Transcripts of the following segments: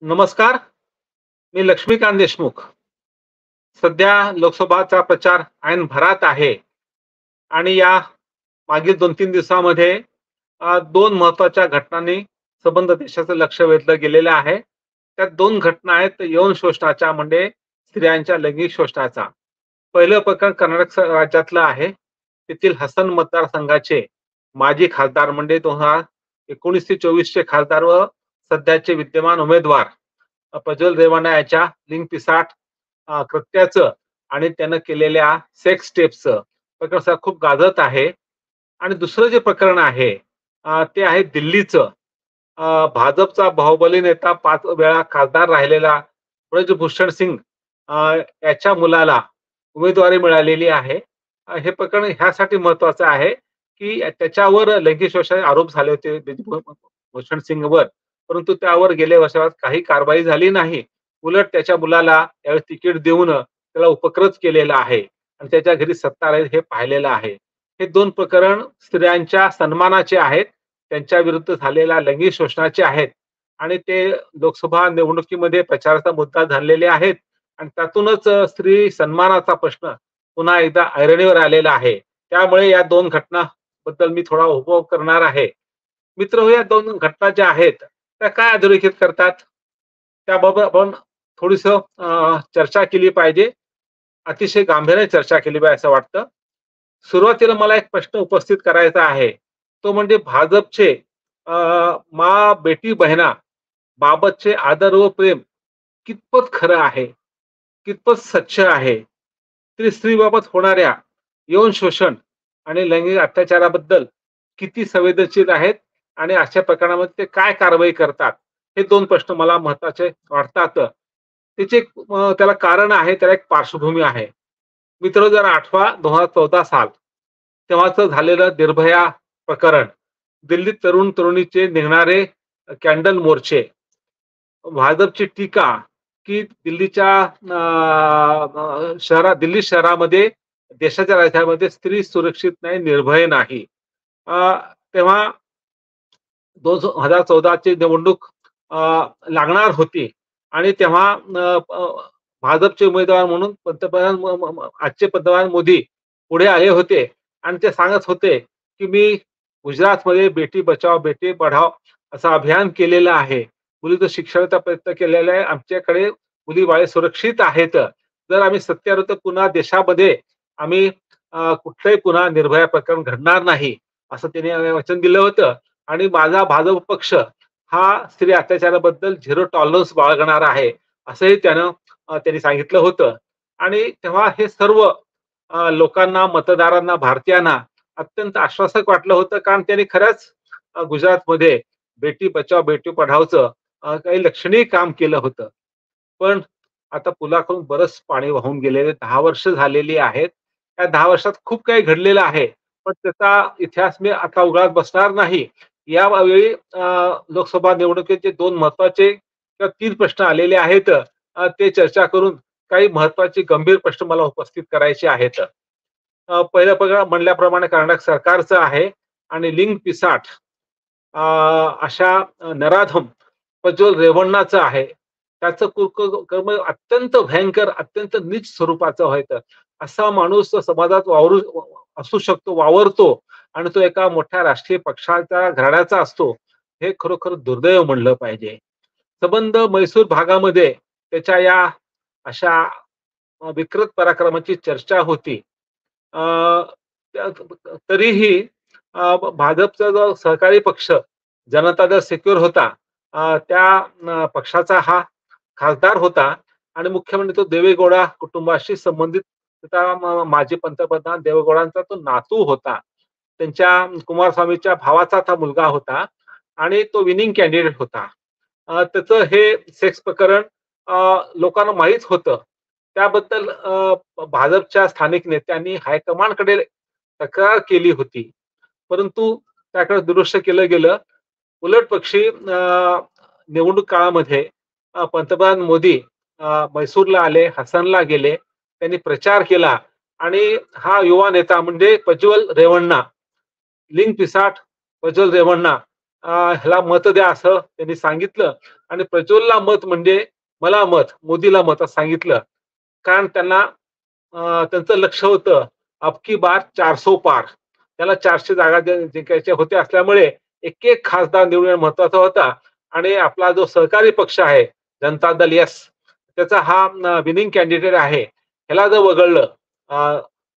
नमस्कार. मी लक्ष्मीकांत देशमुख. सध्या लोकसभाचा प्रचार ऐन भरात आहे आणि या मागील 2-3 दिवसामध्ये 2 महत्त्वाच्या घटनांनी संबंध देशाचं लक्ष वेधलं गेलेलं आहे. त्यात 2 घटना आहेत यौन शोषणाच्या म्हणजे स्त्रियांच्या लैंगिक शोषणाचा. पहिलं प्रकरण कर्नाटक राज्यातलं आहे. तेथील हसन मतदारसंघाचे माजी खासदार म्हणजे 2019 ते 24 चे खासदार व सध्याचे विद्यमान उमेदवार प्रज्वल रेवण्णा याच्या लिंग पिसाट कृत्याचं आणि त्यानं केलेल्या सेक्स टेपचं प्रकरण सध्या खूप गाजत आहे. आणि दुसरं जे प्रकरण आहे ते आहे दिल्लीचं. भाजपचा बाहुबली नेता 5 वेळा खासदार राहिलेला ब्रजभूषण सिंग याच्या मुलाला उमेदवारी मिळालेली आहे. हे प्रकरण ह्यासाठी महत्वाचं आहे की त्याच्यावर लैंगिक शोषणाचे आरोप झाले होते ब्रजभूषण सिंगवर, परंतु त्यावर गेल्या वर्षात काही कारवाई झाली नाही. उलट त्याच्या मुलाला त्यावेळेस तिकीट देऊन त्याला उपक्रत केलेला आहे आणि त्याच्या घरी सत्ता राहील हे पाहिलेलं आहे. हे 2 प्रकरण स्त्रियांच्या सन्मानाचे आहेत, त्यांच्या विरुद्ध झालेल्या लैंगिक शोषणाचे आहेत आणि ते लोकसभा निवडणुकीमध्ये प्रचाराचा मुद्दा झालेले आहेत आणि त्यातूनच स्त्री सन्मानाचा प्रश्न पुन्हा एकदा ऐरणीवर आलेला आहे. त्यामुळे या 2 घटनांबद्दल मी थोडा उपभोग करणार आहे. मित्रहो, या 2 घटना ज्या आहेत त्या काय अधोरेखित करतात त्याबाबत आपण थोडीसं चर्चा केली पाहिजे. अतिशय गांभीर्याने चर्चा केली पाहिजे असं वाटतं. सुरुवातीला मला एक प्रश्न उपस्थित करायचा आहे. तो म्हणजे भाजपचे माँ बेटी बहिणा बाबतचे आदर व प्रेम कितपत खरं आहे, कितपत सच्च आहे. स्त्रीबाबत होणाऱ्या यौन शोषण आणि लैंगिक अत्याचाराबद्दल किती संवेदनशील आहेत आणि अशा प्रकरणामध्ये ते काय कारवाई करतात, हे 2 प्रश्न मला महत्त्वाचे वाटतात. त्याला कारण आहे, त्याला एक पार्श्वभूमी आहे. मित्र, जर 2014 साल तेव्हाचं झालेलं निर्भया प्रकरण, दिल्लीत तरुण तरुणीचे निघणारे कॅन्डल मोर्चे, भाजपची टीका की दिल्ली शहरामध्ये देशाच्या राजधानीमध्ये स्त्री सुरक्षित नाही, निर्भय नाही. तेव्हा 2014 ची निवडणूक लागणार होती आणि तेव्हा भाजपचे उमेदवार म्हणून आजचे पंतप्रधान मोदी पुढे आले होते आणि ते सांगत होते की मी गुजरातमध्ये बेटी बचाव बेटी पढाव असं अभियान केलेलं आहे. मुलीचं शिक्षणाचा प्रयत्न केलेला आहे. आमच्याकडे मुली बाळे सुरक्षित आहेत. जर आम्ही सत्तेवर तर पुन्हा देशामध्ये आम्ही कुठलंही पुन्हा निर्भया प्रकरण घडणार नाही असं त्यांनी वचन दिलं होतं. आणि माझा भाजप पक्ष हा स्त्री अत्याचाराबद्दल 0 टॉलरन्स बाळगणार आहे असंही त्यांनी सांगितलं होतं. आणि तेव्हा हे सर्व लोकांना, मतदारांना, भारतीयांना अत्यंत आश्वासक वाटलं होतं, कारण त्यांनी खरंच गुजरातमध्ये बेटी बचाव बेटी पढावचं काही लक्षणीय काम केलं होतं. पण आता पुलाकडून बरंच पाणी वाहून गेलेले 10 वर्ष झालेली आहेत. त्या 10 वर्षात खूप काही घडलेलं आहे, पण त्याचा इतिहास मी आता उगाच बसणार नाही. यावेळी लोकसभा निवडणुकीचे 2 महत्त्वाचे किंवा 3 प्रश्न आलेले आहेत. ते चर्चा करून काही महत्त्वाचे गंभीर प्रश्न मला उपस्थित करायचे आहेत. पहिलं प्रकरण म्हणल्याप्रमाणे कर्नाटक सरकारचं आहे आणि लिंग पिसाट अशा नराधम प्रज्वल रेवण्णाचं आहे. त्याचं कर्म अत्यंत भयंकर, अत्यंत नीच स्वरूपाचं होतं. असा माणूस समाजात असू शकतो, वावरतो आणि तो एका मोठ्या राष्ट्रीय पक्षाच्या घराण्याचा असतो, हे खरोखर दुर्दैव म्हणलं पाहिजे. संबंध मैसूर भागामध्ये त्याच्या या अशा विकृत पराक्रमाची चर्चा होती. तरीही भाजपचा जो सहकारी पक्ष जनता दल सेक्युलर होता, त्या पक्षाचा हा खासदार होता आणि मुख्य म्हणजे तो देवेगौडा कुटुंबाशी संबंधित माजी पंतप्रधान देवेगौडांचा तो नातू होता. त्यांच्या कुमारस्वामीच्या भावाचा हा मुलगा होता आणि तो विनिंग कॅन्डिडेट होता. त्याचं हे सेक्स प्रकरण लोकांना माहीत होतं. त्याबद्दल भाजपच्या स्थानिक नेत्यांनी हायकमांडकडे तक्रार केली होती, परंतु त्याकडे दुर्लक्ष केलं गेलं. उलट पक्षी निवडणूक काळामध्ये पंतप्रधान मोदी मैसूरला आले, हसनला गेले, त्यांनी प्रचार केला आणि हा युवा नेता म्हणजे प्रज्वल रेवण्णा, लिंग पिसाट प्रज्वल रेवण्णा ह्याला मत द्या असं त्यांनी सांगितलं आणि प्रज्वलला मत म्हणजे मला मत, मोदीला मत असं सांगितलं. कारण त्यांना त्यांचं लक्ष होतं अब की बार 400 पार. त्याला 400 जागा जिंकायच्या होत्या असल्यामुळे एक खासदार निवडणं महत्वाचा होता आणि आपला जो सहकारी पक्ष आहे जनता दल यस त्याचा हा विनिंग कॅन्डिडेट आहे. ह्याला जर वगळलं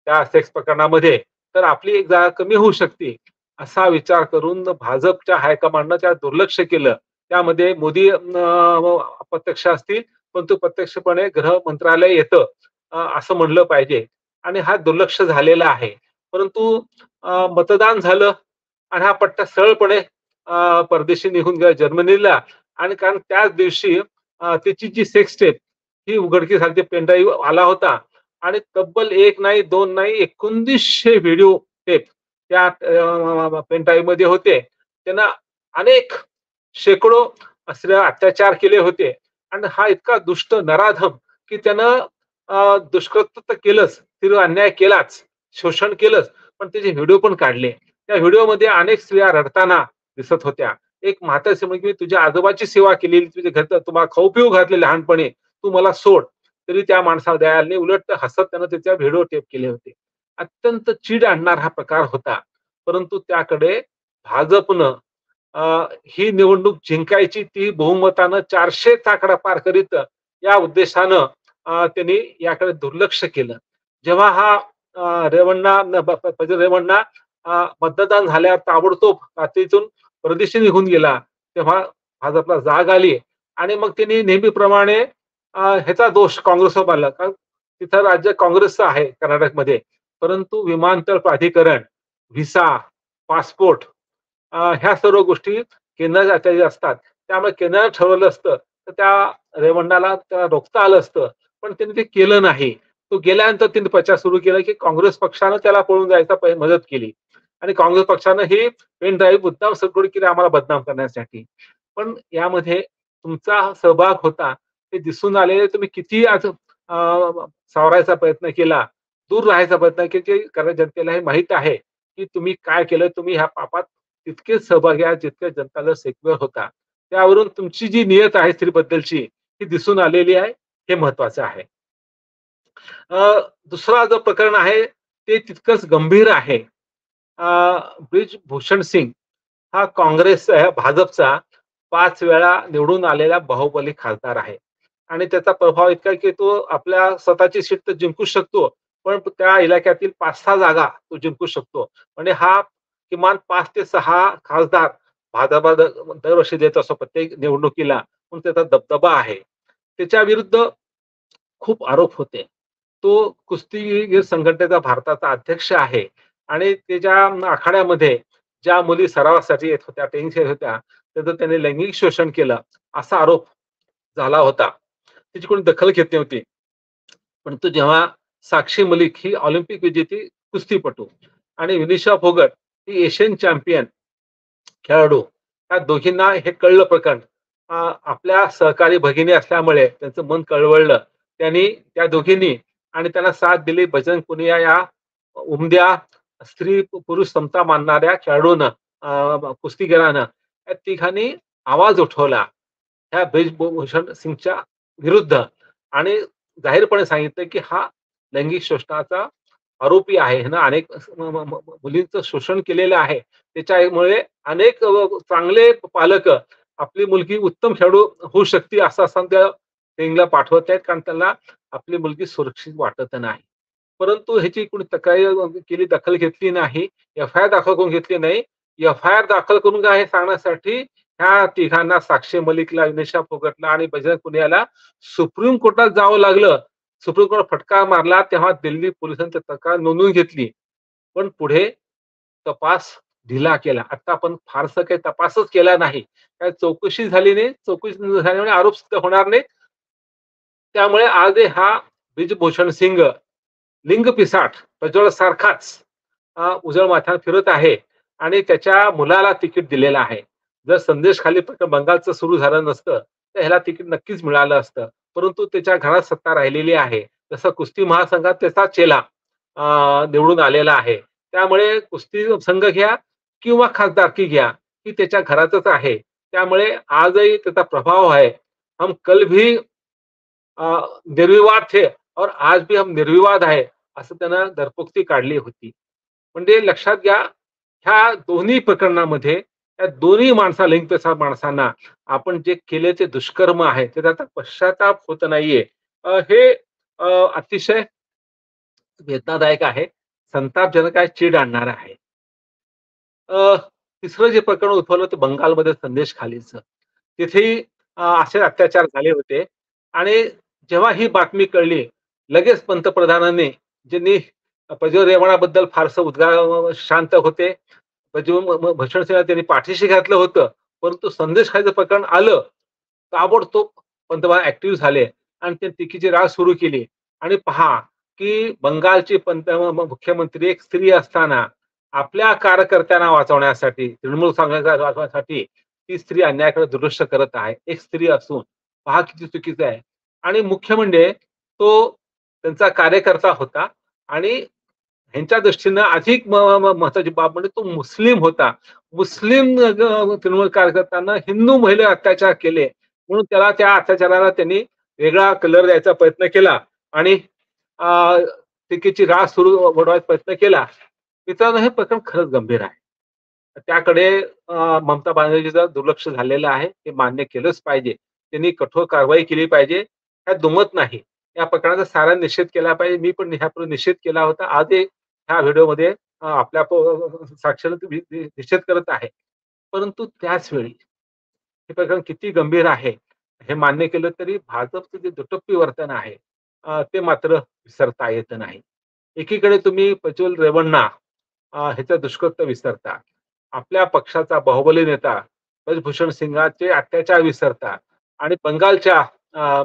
त्या सेक्स प्रकरणामध्ये तर आपली एक जागा कमी होऊ शकते. असा विचार करून भाजपच्या हायकमांडनं त्या दुर्लक्ष केलं. त्यामध्ये मोदी अप्रत्यक्ष असतील, पण तो प्रत्यक्षपणे गृह मंत्रालय येतं असं म्हणलं पाहिजे आणि हा दुर्लक्ष झालेला आहे. परंतु मतदान झालं आणि हा पट्टा सरळपणे परदेशी निघून गेला जर्मनीला आणि कारण त्याच दिवशी त्याची जी सेक्स टेप ही उघडकीस झाली. पेनड्राईव्ह आला होता आणि तब्बल एक नाही, दोन नाही, 1900 व्हिडिओ टेप त्या पेनड्राईव्ह मध्ये होते. त्यांना अनेक शेकडो असले अत्याचार केले होते आणि हा इतका दुष्ट नराधम की त्यानं दुष्कृत्य तर केलंच, तीव्र अन्याय केलाच, शोषण केलंच, पण त्याचे व्हिडिओ पण काढले. त्या व्हिडिओमध्ये अनेक स्त्रिया रडताना दिसत होत्या. एक म्हातारी म्हणजे मी तुझ्या आजोबाची सेवा केलेली, तुझ्या घरचं तुम्हाला खाऊ पिऊ घातले लहानपणी, तू मला सोड. तरी त्या माणसाला द्यायला नाही, उलट हसत त्यानं त्याच्या व्हिडिओ टेप केले होते. अत्यंत चीड आणणार हा प्रकार होता. परंतु त्याकडे भाजपनं ही निवडणूक जिंकायची ती बहुमतानं 400चा आकडा पार करीत या उद्देशानं त्यांनी याकडे दुर्लक्ष केलं. जेव्हा हा रेवण्णा मतदान झाल्यावर ताबडतोब तातडीतून परदेशी निघून गेला, तेव्हा भाजपला जाग आली आणि मग त्यांनी नेहमीप्रमाणे ह्याचा दोष काँग्रेसवर मानला. कारण तिथं राज्य काँग्रेसचं आहे कर्नाटकमध्ये. परंतु विमानतळ प्राधिकरण, व्हिसा, पासपोर्ट ह्या सर्व गोष्टी केंद्राच्या असतात. त्यामुळे केंद्राने ठरवलं असतं तर त्या रेवण्णाला त्याला रोखता आलं असतं. पण त्यांनी ते केलं नाही. तो गेल्यानंतर त्यांनी प्रचार सुरू केला की काँग्रेस पक्षानं त्याला पळून जायचा मदत केली आणि काँग्रेस पक्षानं ही पेन ड्राईव्ह मुद्दाम सगळं केली आम्हाला बदनाम करण्यासाठी. पण यामध्ये तुमचा सहभाग होता ते दिसून आलेले. तुम्ही किती आज सावरायचा प्रयत्न केला, दूर राहायचा प्रयत्न केला, की कारण जनतेला हे माहीत आहे की तुम्ही काय केलं. तुम्ही ह्या पापात तितकेच सहभागी आहे जितके जनताला सेक्युलर होता. त्यावरून तुमची जी नियत आहे स्त्रीबद्दलची ती दिसून आलेली आहे. हे महत्वाचं आहे. दुसरा जो प्रकरण आहे ते तितकंच गंभीर आहे. ब्रिजभूषण सिंग हा काँग्रेस भाजपचा 5 वेळा निवडून आलेला बाहुबली खासदार आहे आणि त्याचा प्रभाव इतका की तो आपल्या स्वतःची सीट तर जिंकू शकतो, पण त्या इलाक्यातील 5-6 जागा तो जिंकू शकतो. म्हणजे हा किमान 5 ते 6 खासदार भाजपा दरवर्षी देत असतो प्रत्येक निवडणुकीला, पण त्याचा दबदबा आहे. त्याच्या विरुद्ध खूप आरोप होते. तो कुस्तीगीर संघटनेचा भारताचा अध्यक्ष आहे आणि त्याच्या आखाड्यामध्ये ज्या मुली सरावासाठी येत होत्या, ट्रेनिंगसाठी येत होत्या, त्याचं त्याने लैंगिक शोषण केलं असा आरोप झाला होता. त्याची कोणी दखल घेतली नव्हती. परंतु जेव्हा साक्षी मलिक ही ऑलिम्पिक विजेती कुस्तीपटू आणि विनिशा फोगट ही एशियन चॅम्पियन खेळाडू, त्या दोघींना हे कळलं प्रकरण. आपल्या सहकारी भगिनी असल्यामुळे त्यांचं मन कळवळलं. त्यांनी त्या दोघींनी आणि त्यांना साथ दिली बजरंग पुनिया या उमद्या स्त्री पुरुष समता मानणाऱ्या खेळाडूनं, कुस्तीगीरानं या तिघांनी आवाज उठवला ह्या ब्रिजभूषण सिंगच्या विरुद्ध आणि जाहीरपणे सांगितलं की हा लैंगिक शोषणाचा आरोपी आहे. ह्यानं अनेक मुलींचं शोषण केलेलं आहे. त्याच्यामुळे अनेक चांगले पालक आपली मुलगी उत्तम खेळाडू होऊ शकते असं त्या ट्रेनिंगला पाठवत आहेत, कारण त्यांना आपली मुलगी सुरक्षित वाटत नाही. परंतु ह्याची कोणी तक्रार केली, दखल घेतली नाही, एफ-आय-आर दाखल करून घेतली नाही. एफ-आय-आर दाखल करून काय हे सांगण्यासाठी ह्या तिघांना साक्षी मलिकला, विनिशा फोगटला आणि बजरंग पुनियाला सुप्रीम कोर्टात जावं लागलं. सुप्रीम कोर्ट फटका मारला तेव्हा दिल्ली पोलिसांनी तक्रार नोंदवून घेतली. पण पुढे तपास ढिला केला. आता आपण फारसं काही तपासच केला नाही. काही चौकशी झाली नाही. चौकशी झाल्यामुळे आरोप सिद्ध होणार नाहीत. त्यामुळे आज हा ब्रिजभूषण सिंग लिंग पिसाट प्रज्वल सारखाच उजळ माथ्यावर फिरत आहे आणि त्याच्या मुलाला तिकीट दिलेलं आहे. जर संदेश खाली बंगालचं सुरू झालं नसतं तर ह्याला तिकीट नक्कीच मिळालं असतं. परंतु त्याच्या घरात सत्ता राहिलेली आहे. जसं कुस्ती महासंघात त्याचा चेला निवडून आलेला आहे. त्यामुळे कुस्ती संघ घ्या किंवा खासदारकी घ्या ती त्याच्या घरातच आहे. त्यामुळे आजही त्याचा प्रभाव आहे. हम कल भी निर्विवाद थे और आज भी हम निर्विवाद आहे, असं त्यानं दरपुक्ती काढली होती. म्हणजे लक्षात घ्या, ह्या दोन्ही प्रकरणामध्ये या दोन्ही लिंगपेशा माणसांना आपण जे केले ते दुष्कर्म आहे, त्याचा आता पश्चाताप होत नाहीये. हे अतिशय वेदनादायक आहे, संतापजनक आहे, चीड आणणारं आहे. अ, तिसरं जे प्रकरण उद्भवलं ते बंगालमध्ये संदेश खालीचं. तिथेही असे अत्याचार झाले होते आणि जेव्हा ही बातमी कळली, लगेच पंतप्रधानांनी ज्यांनी प्रज्वल रेवणाबद्दल फारसं शांत होते. भूषण सिंह त्यांनी पाठीशी घातलं होतं. परंतु संदेश खालीचं प्रकरण आलं, ताबडतोब पंतप्रधान ऍक्टिव्ह झाले आणि ते टीकेची राळ सुरू केली. आणि पहा, की बंगालची मुख्यमंत्री एक स्त्री असताना आपल्या कार्यकर्त्यांना वाचवण्यासाठी, तृणमूल काँग्रेसला वाचवण्यासाठी ती स्त्री अन्यायाकडे दुर्लक्ष करत आहे. एक स्त्री असून पहा किती चुकीचं आहे. आणि मुख्य म्हणजे तो त्यांचा कार्यकर्ता होता आणि ह्यांच्या दृष्टीनं अधिक महत्वाची बाब म्हणजे तो मुस्लिम होता. मुस्लिम तृणमूल कार्यकर्त्यांना हिंदू महिला अत्याचार केले म्हणून त्याला त्या अत्याचाराला त्यांनी वेगळा कलर द्यायचा प्रयत्न केला आणि टीकेची राळ सुरू वडवायचा प्रयत्न केला. मित्रांनो, हे प्रकरण खरंच गंभीर आहे. त्याकडे ममता बॅनर्जीचं दुर्लक्ष झालेलं आहे, हे मान्य केलंच पाहिजे. त्यांनी कठोर कारवाई केली पाहिजे, त्यात दुमत नाही. या प्रकरणाचा सारा निषेध केला पाहिजे. मी पण ह्यापूर्वी निषेध केला होता. आजही ह्या व्हिडिओमध्ये आपल्या साक्षात निषेध करत आहे. परंतु त्याच वेळी हे प्रकरण किती गंभीर आहे हे मान्य केलं तरी भाजपचं जे दुटप्पी वर्तन आहे ते मात्र विसरता येत नाही. एकीकडे तुम्ही प्रज्वल रेवण्णा ह्याचं दुष्कृत्य विसरता, आपल्या पक्षाचा बाहुबली नेता ब्रजभूषण सिंगाचे अत्याचार विसरता आणि बंगालच्या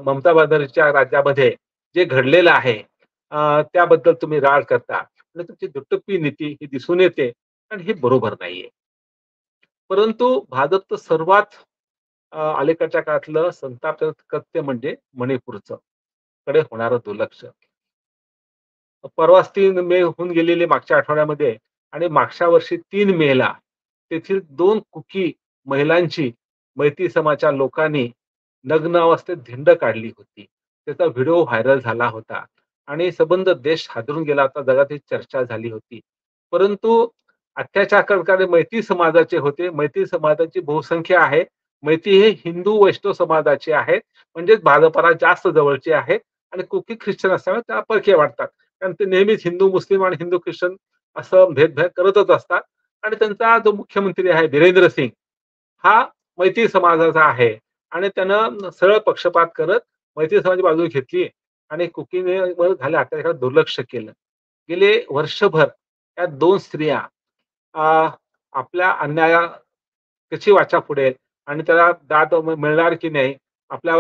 ममता बॅनर्जीच्या राज्यामध्ये जे घडलेलं आहे त्याबद्दल तुम्ही राळ करता. म्हणजे तुमची दुटप्पी नीती ही दिसून येते आणि हे बरोबर नाहीये. परंतु भाजपचं सर्वात अलीकडच्या काळातलं संतापजनक कृत्य म्हणजे मणिपूरचं कडे होणारं दुर्लक्ष. परवाच 3 मे होऊन गेलेली मागच्या आठवड्यामध्ये आणि मागच्या वर्षी 3 मेला तेथील 2 कुकी महिलांची मैती समाजाच्या लोकांनी नग्न अवस्थेत धिंड काढली होती. त्याचा व्हिडिओ व्हायरल झाला होता आणि संबंध देश हादरून गेला होता. जगात ही चर्चा झाली होती. परंतु अत्याचार करणारे मैती समाजाचे होते. मैती समाजाची बहुसंख्या आहे. मैती हे हिंदू वैष्णव समाजाचे आहेत, म्हणजेच भाजपाला जास्त जवळचे आहेत आणि कुकी ख्रिश्चन असल्यामुळे त्याला परके वाटतात. कारण ते नेहमीच हिंदू मुस्लिम आणि हिंदू ख्रिश्चन असं भेदभाव करतच असतात. आणि त्यांचा जो मुख्यमंत्री आहे वीरेंद्र सिंग, हा मैत्री समाजाचा आहे आणि त्यानं सरळ पक्षपात करत मैत्री समाजाची बाजू घेतली आणि कुकीने झाल्या अत्याचारात दुर्लक्ष केलं. गेले वर्षभर या 2 स्त्रिया आपल्या अन्याया कशी वाचा फुडेल आणि त्याला दाद मिळणार की नाही, आपल्या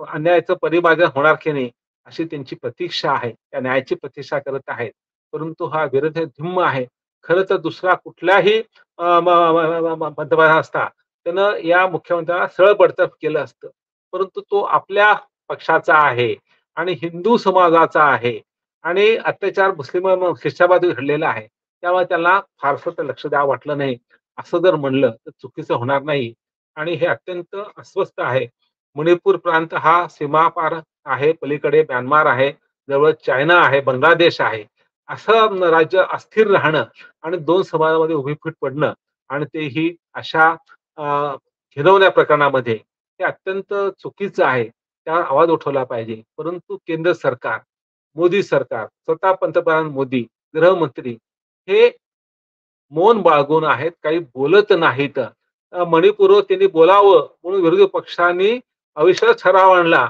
अन्यायाचं परिमार्जन होणार की नाही, अशी त्यांची प्रतीक्षा आहे. त्या न्यायाची प्रतीक्षा करत आहेत. परंतु हा विरोध धिम्म आहे. खरं तर दुसरा कुठलाही पंतप्रधान असता त्यानं या मुख्यमंत्र्याला सरळ बडतर्फ केलं असतं. परंतु तो आपल्या पक्षाचा आहे आणि हिंदू समाजाचा आहे आणि अत्याचार मुस्लिम ख्रिश्चनाबाबत घडलेला आहे. त्यामुळे त्याला फारसं तर लक्ष द्यावं वाटलं नाही. असं जर म्हणलं तर चुकीचं होणार नाही आणि हे अत्यंत अस्वस्थ आहे. मणिपूर प्रांत हा सीमापार आहे, पलीकडे म्यानमार आहे, जवळ चायना आहे, बांगलादेश आहे. असं राज्य अस्थिर राहणं आणि 2 समाजामध्ये उभीफूट पडणं आणि तेही अशा घिरवण्या प्रकरणामध्ये हे अत्यंत चुकीचं आहे. त्यावर आवाज उठवला पाहिजे. परंतु केंद्र सरकार, मोदी सरकार, स्वतः पंतप्रधान मोदी, गृहमंत्री हे मौन बाळगून आहेत, काही बोलत नाहीत. मणिपूरवर त्यांनी बोलावं म्हणून विरोधी पक्षांनी अविश्वास ठराव आणला.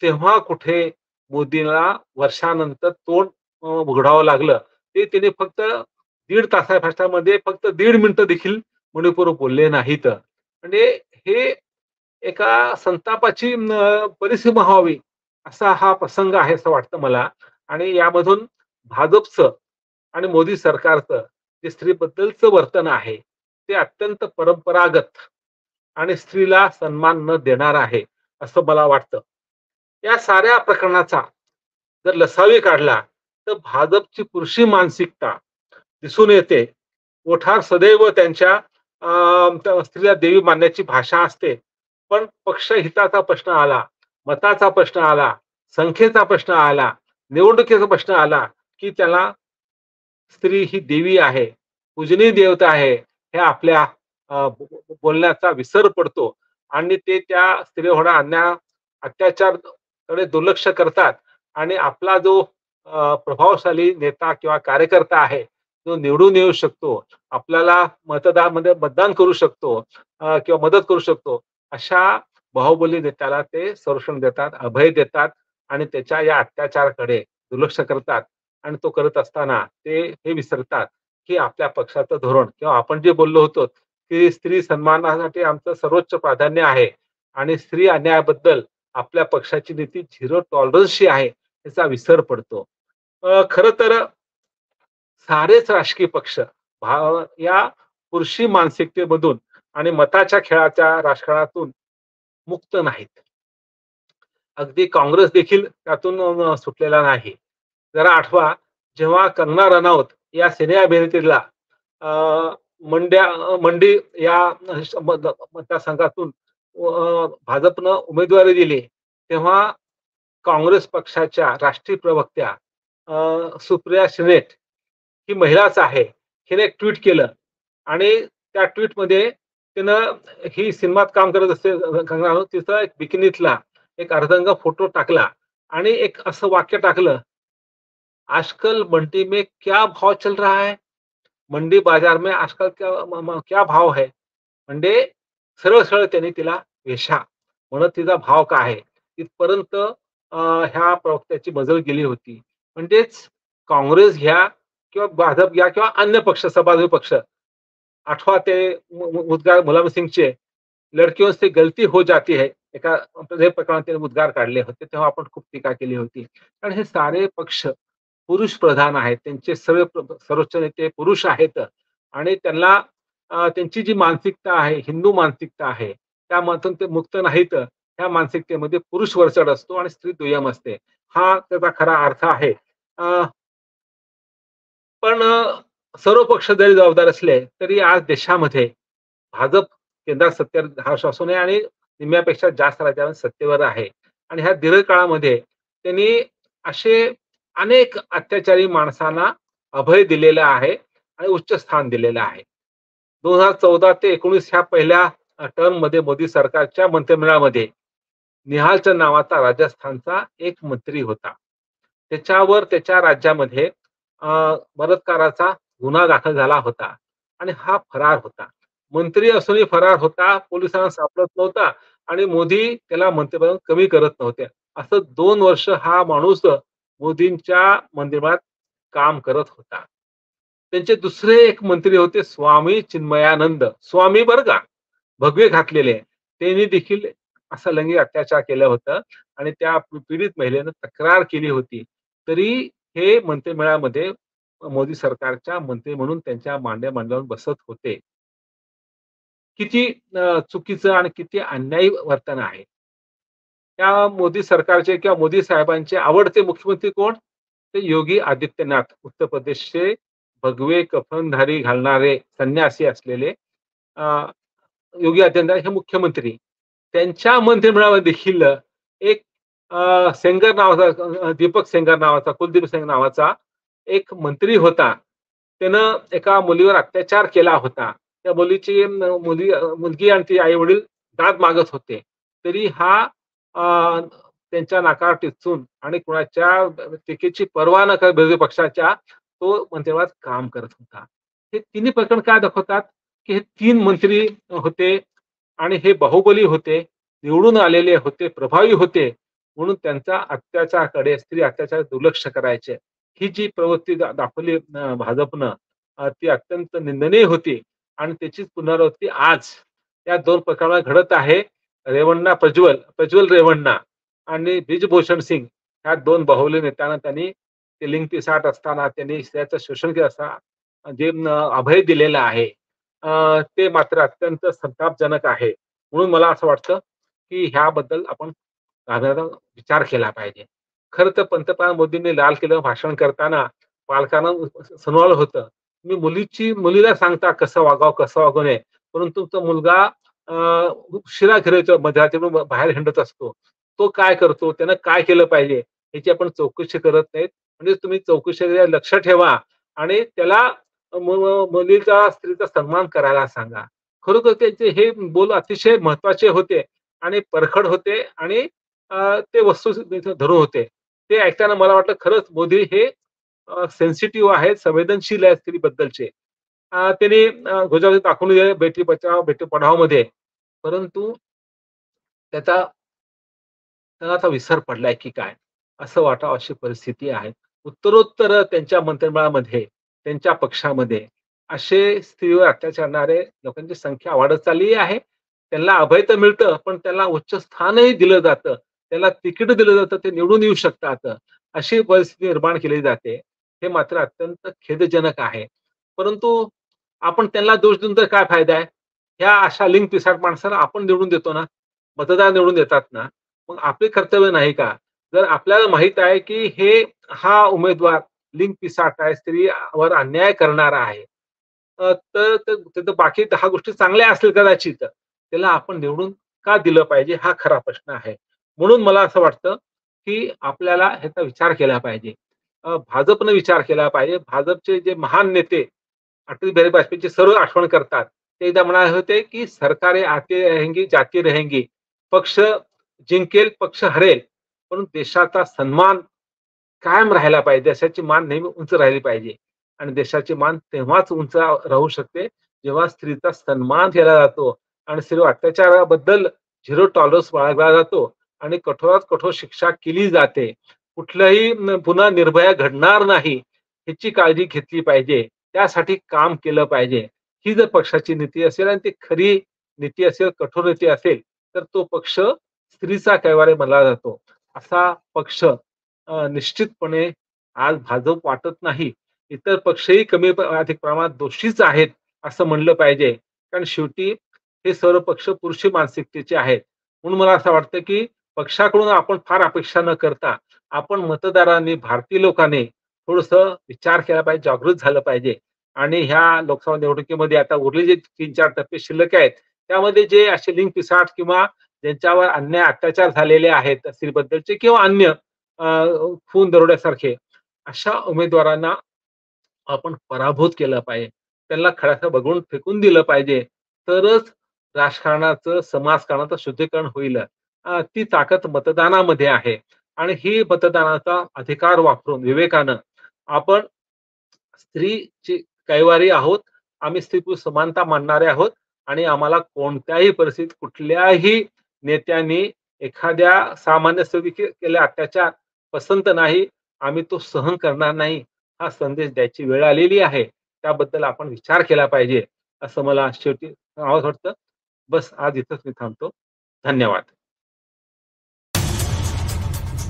तेव्हा कुठे मोदींना वर्षानंतर तोंड उघडावं लागलं. ते त्यांनी फक्त 1.5 तासामध्ये फक्त 1.5 मिनिटं देखील मणिपूरवर बोलले नाहीत. म्हणजे हे एका संतापाची परिसीमा व्हावी असा हा प्रसंग आहे असं वाटतं मला. आणि यामधून भाजपचं आणि मोदी सरकारचं जे स्त्रीबद्दलचं वर्तन आहे ते अत्यंत परंपरागत आणि स्त्रीला सन्मान न देणार आहे असं मला वाटतं. या साऱ्या प्रकरणाचा जर लसावी काढला तर भाजपची पुरुषी मानसिकता दिसून येते. कोठार सदैव त्यांच्या स्त्रीला देवी मानण्याची भाषा असते. पण पक्षहिताचा प्रश्न आला, मताचा प्रश्न आला, संख्येचा प्रश्न आला, निवडणुकीचा प्रश्न आला, की त्याला स्त्री ही देवी आहे, पूजनीय देवता आहे, हे आपल्या बोलण्याचा विसर पडतो आणि ते त्या स्त्रीवर होणारा अन्याय, अत्याचारकडे दुर्लक्ष करतात आणि आपला जो प्रभावशाली नेता किंवा कार्यकर्ता आहे, जो निवडून येऊ शकतो, आपल्याला मतदानमध्ये मतदान करू शकतो किंवा मदत करू शकतो, अशा बाहुबली नेत्याला ते संरक्षण देतात, अभय देतात आणि त्याच्या या अत्याचाराकडे दुर्लक्ष करतात. आणि तो करत असताना ते हे विसरतात, की आपल्या पक्षाचं धोरण किंवा आपण जे बोललो होतो, की स्त्री सन्मानासाठी आमचं सर्वोच्च प्राधान्य आहे आणि स्त्री अन्यायाबद्दल आपल्या पक्षाची नीती झिरो टॉलरन्सची आहे, याचा विसर पडतो. खरं तर सारेच राजकीय पक्ष या पुरुषी मानसिकतेमधून आणि मताच्या खेळाच्या राजकारणातून मुक्त नाहीत. अगदी काँग्रेस देखील त्यातून सुटलेला नाही. जरा आठवा, जेव्हा कंगना रनौत या सिने अभिनेत्रीला अ, मंडी या मतदारसंघातून भाजपनं उमेदवारी दिली, तेव्हा काँग्रेस पक्षाच्या राष्ट्रीय प्रवक्त्या सुप्रिया श्रीनेट ही महिलाच आहे. हिने एक ट्विट केलं आणि त्या ट्विटमध्ये तिनं ही सिनेमात काम करत असते कंगना रनौत, तिचा एक बिकिनीतला एक अर्धंग फोटो टाकला आणि एक असं वाक्य टाकलं, "आजकल मंडी में क्या भाव चल रहा है? मंडी बाजार में आजकल क्या भाव है?" म्हणजे सरळ-सरळ त्यांनी तिला वेश्या म्हणत तिचा भाव काय आहे, इथपर्यंत ह्या प्रवक्त्याची मजल गेली होती. म्हणजेच काँग्रेस घ्या किंवा भाजप घ्या किंवा अन्य पक्ष, सभाजू पक्ष. आठवा ते उद्गार मुलायम सिंगचे, लडकियों से गलती हो जाती है. एका हे प्रकरणात त्यांनी उद्गार काढले होते. तेव्हा आपण खूप टीका केली होती. कारण हे सारे पक्ष पुरुष प्रधान आहेत. त्यांचे सर्वोच्च नेते पुरुष आहेत आणि त्यांना त्यांची जी मानसिकता आहे, हिंदू मानसिकता आहे, त्यामधून ते मुक्त नाहीत. त्या मानसिकतेमध्ये पुरुष वरचढ असतो आणि स्त्री दुय्यम असते. हा त्याचा खरा अर्थ आहे. अ, पण सर्व पक्ष जरी जबाबदार असले, तरी आज देशामध्ये भाजप केंद्रात सत्तेवर 10 असून आहे आणि निम्म्यापेक्षा जास्त राज्यामध्ये सत्तेवर आहे. आणि ह्या दीर्घ काळामध्ये त्यांनी असे अनेक अत्याचारी माणसांना अभय दिलेलं आहे आणि उच्च स्थान दिलेलं आहे. 2014 ते 19 ह्या पहिल्या टर्ममध्ये मोदी सरकारच्या मंत्रिमंडळामध्ये निहालचंद नावाचा राजस्थानचा एक मंत्री होता. त्याच्यावर त्याच्या राज्यामध्ये बलात्काराचा गुन्हा दाखल झाला होता आणि हा फरार होता. मंत्री असूनही फरार होता, पोलिसांना सापडत नव्हता आणि मोदी त्याला मंत्रिपदावरून कमी करत नव्हते. असं 2 वर्ष हा माणूस मोदींच्या मंत्रिमंडळात काम करत होता. त्यांचे दुसरे एक मंत्री होते स्वामी चिन्मयानंद. स्वामी बरं का, भगवे घातलेले. त्यांनी देखील असा लैंगिक अत्याचार केलं होतं आणि त्या पीडित महिलेनं तक्रार केली होती. तरी हे मंत्रिमंडळामध्ये मोदी सरकारच्या मंत्री म्हणून त्यांच्या मांड्या मांड्यावर बसत होते. किती चुकीचं आणि किती अन्यायी वर्तन आहे. त्या मोदी सरकारचे किंवा मोदी साहेबांचे आवडते मुख्यमंत्री कोण? ते योगी आदित्यनाथ. उत्तर प्रदेशचे भगवे कफनधारी घालणारे संन्यासी असलेले अ, योगी आदित्यनाथ हे मुख्यमंत्री. त्यांच्या मंत्रिमंडळामध्ये देखील एक सेंगर नावाचा दीपक सेंगर नावाचा, कुलदीप सिंग नावाचा एक मंत्री होता. त्यानं एका मुलीवर अत्याचार केला होता. त्या मुलीची मुलगी आणि ती आई-वडील दाद मागत होते. तरी हा अ, त्यांच्या नाकावर टिचून आणि कुणाच्या टीकेची पर्वा न करत विरोधी पक्षाच्या तो मंत्रिमंडळात काम करत होता. हे तिन्ही प्रकरण काय दाखवतात, की हे 3 मंत्री होते आणि हे बाहुबली होते, निवडून आलेले होते, प्रभावी होते. म्हणून त्यांचा अत्याचाराकडे, स्त्री अत्याचार दुर्लक्ष करायचे. ही जी प्रवृत्ती दाखवली भाजपनं ती अत्यंत निंदनीय होती आणि त्याचीच पुनरावृत्ती आज या 2 प्रकरणात घडत आहे. प्रज्वल रेवण्णा आणि ब्रिजभूषण सिंग ह्या 2 बाहुबली नेत्यांना त्यांनी ते लिंग पिसाट असताना त्यांनी स्त्रियांचं शोषण केलं असताना जे अभय दिलेलं आहे ते मात्र अत्यंत संतापजनक आहे. म्हणून मला असं वाटतं, की ह्याबद्दल आपण गांभीर्यानं विचार केला पाहिजे. खरं तर पंतप्रधान मोदींनी लाल किल्ल्यावर भाषण करताना पालकांना सुनावलं होतं. तुम्ही मुलीला सांगता कसं वागावं, कसं वागू नये. परंतु तो मुलगा उशिरा घरी येतो, मध्यरात्रीतून बाहेर हिंडत असतो. तो काय करतो? त्यानं काय केलं पाहिजे? याची आपण चौकशी करत नाहीत. म्हणजे तुम्ही चौकशीकडे लक्ष ठेवा आणि त्याला मुलीचा, स्त्रीचा सन्मान करायला सांगा. खरोखर त्यांचे हे बोल अतिशय महत्त्वाचे होते आणि परखड होते आणि ते वस्तुस्थितीला धरून होते. ते ऐकताना मला वाटलं खरंच मोदी हे सेन्सिटिव्ह आहेत, संवेदनशील आहेत स्त्रीबद्दलचे. त्यांनी गुजराती दाखवून दिले बेटी बचाओ, बेटी पढाओमध्ये. परंतु त्याचा त्याला आता विसर पडलाय की काय? असं वाटावं अशी परिस्थिती आहे. उत्तरोत्तर त्यांच्या मंत्रिमंडळामध्ये, त्यांच्या पक्षामध्ये असे स्त्रीवर अत्याचार करणारे लोकांची संख्या वाढत चालली आहे. त्यांना अभय तर मिळतं, पण त्यांना उच्च स्थानही दिलं जातं. त्याला तिकीट दिलं जातं, ते निवडून येऊ शकतात. अशी परिस्थिती निर्माण केली जाते. हे मात्र अत्यंत खेदजनक आहे. परंतु आपण त्यांना दोष देऊन तर काय फायदा आहे? ह्या अशा लिंगपिसाट माणसाला आपण निवडून देतो ना, मतदार निवडून देतात ना, मग आपले कर्तव्य नाही का? जर आपल्याला माहीत आहे, की हा उमेदवार लिंगपिसाट आहे, स्त्रीवर अन्याय करणारा आहे. तर तर बाकी 10 गोष्टी चांगल्या असतील कदाचित. त्याला आपण निवडून का दिलं पाहिजे? हा खरा प्रश्न आहे. म्हणून मला असं वाटतं, की आपल्याला ह्याचा विचार केला पाहिजे. भाजपनं विचार केला पाहिजे. भाजपचे जे महान नेते अटल बिहारी वाजपेयीची सर्व आठवण करतात. ते एकदा म्हणाले होते, की "सरकारें आती रहेंगी, जाती रहेंगी. पक्ष जिंकेल, पक्ष हरेल, पण देशाचा सन्मान कायम राहायला पाहिजे. देशाची मान नेहमी उंच राहिली पाहिजे आणि देशाची मान तेव्हाच उंच राहू शकते, जेव्हा स्त्रीचा सन्मान केला जातो आणि स्त्री अत्याचाराबद्दल झिरो टॉलरन्स बाळगला जातो आणि कठोरात कठोर शिक्षा केली जाते. कुठलंही पुन्हा निर्भया घडणार नाही, ह्याची काळजी घेतली पाहिजे. त्यासाठी काम केलं पाहिजे. ही जर पक्षाची नीती असेल आणि ती खरी नीती असेल, कठोर नीती असेल, तर तो पक्ष स्त्रीचा कैवारी मानला जातो. असा पक्ष निश्चितपणे आज भाजप वाटत नाही. इतर पक्षही कमी अधिक प्रमाणात दोषीच आहेत, असं म्हणलं पाहिजे. कारण शेवटी हे सर्व पक्ष पुरुषी मानसिकतेचे आहेत. म्हणून मला असं वाटतं, की पक्षाकडून आपण फार अपेक्षा न करता, आपण मतदारांनी, भारतीय लोकांनी थोडंसं विचार केला पाहिजे, जागृत झालं पाहिजे आणि ह्या लोकसभा निवडणुकीमध्ये आता उरले जे 3-4 टप्पे शिल्लक आहेत, त्यामध्ये जे असे लिंग पिसाट किंवा ज्यांच्यावर अन्याय, अत्याचार झालेले आहेत स्त्रीबद्दलचे किंवा अन्य अ, खून दरोड्यासारखे, अशा उमेदवारांना आपण पराभूत केलं पाहिजे. त्यांना खड्याचं बघून फेकून दिलं पाहिजे. तरच राजकारणाचं, समाजकारणाचं शुद्धीकरण होईल. ती ताकद मतदानामध्ये आहे आणि ही मतदानाचा अधिकार वापरून विवेकानं आपण स्त्रीची कैवारी आहोत. आम्ही स्त्री-पुरुष समानता मानणारे आहोत आणि आम्हाला कोणत्याही परिस्थितीत कुठल्याही नेत्यांनी एखाद्या सामान्य स्त्रीवर केलेला अत्याचार पसंत नाही. आम्ही तो सहन करणार नाही. हा संदेश द्यायची वेळ आलेली आहे. त्याबद्दल आपण विचार केला पाहिजे, असं मला शेवटी सांगावसं वाटतं. बस आज इथंच मी थांबतो. धन्यवाद.